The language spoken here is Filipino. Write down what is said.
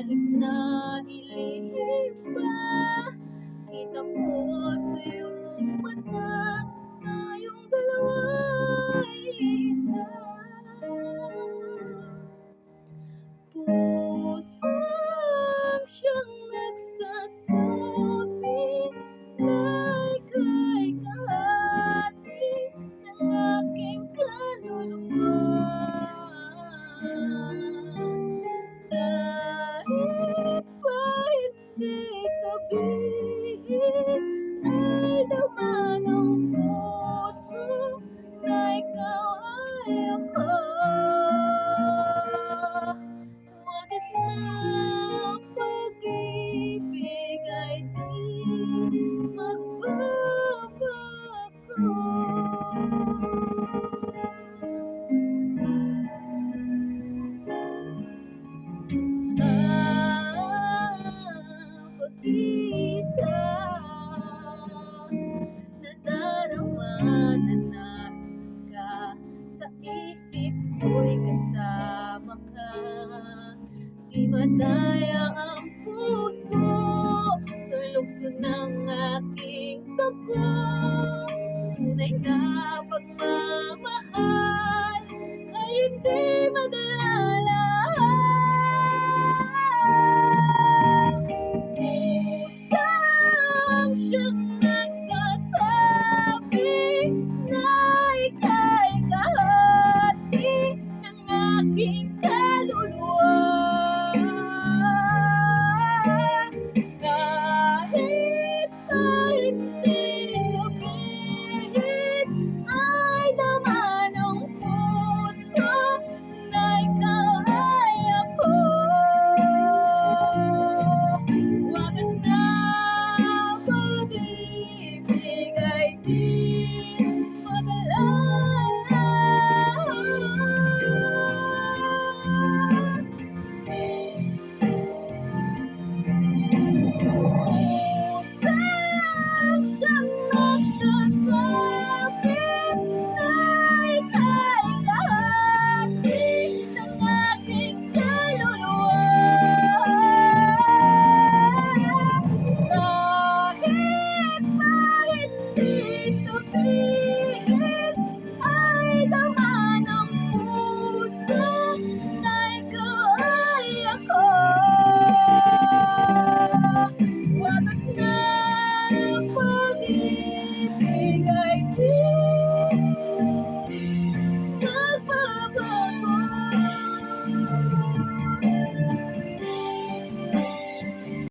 Kahit na ilihim pa, kita ko sa iyong mata, tayong dalawa'y isa. Pusong siyang nagsasabi na ika'y kahati ng aking kaluluwa. Kahit pa hindi sabihin, ay dama ng puso na ikaw ay ako. Wagas na pag-ibig ay di magbabago. Sa pag-isa, nadarama na ka sa isip ko'y kasama ka. Di madaya ang puso sa lukso ng aking dugo. Tunay na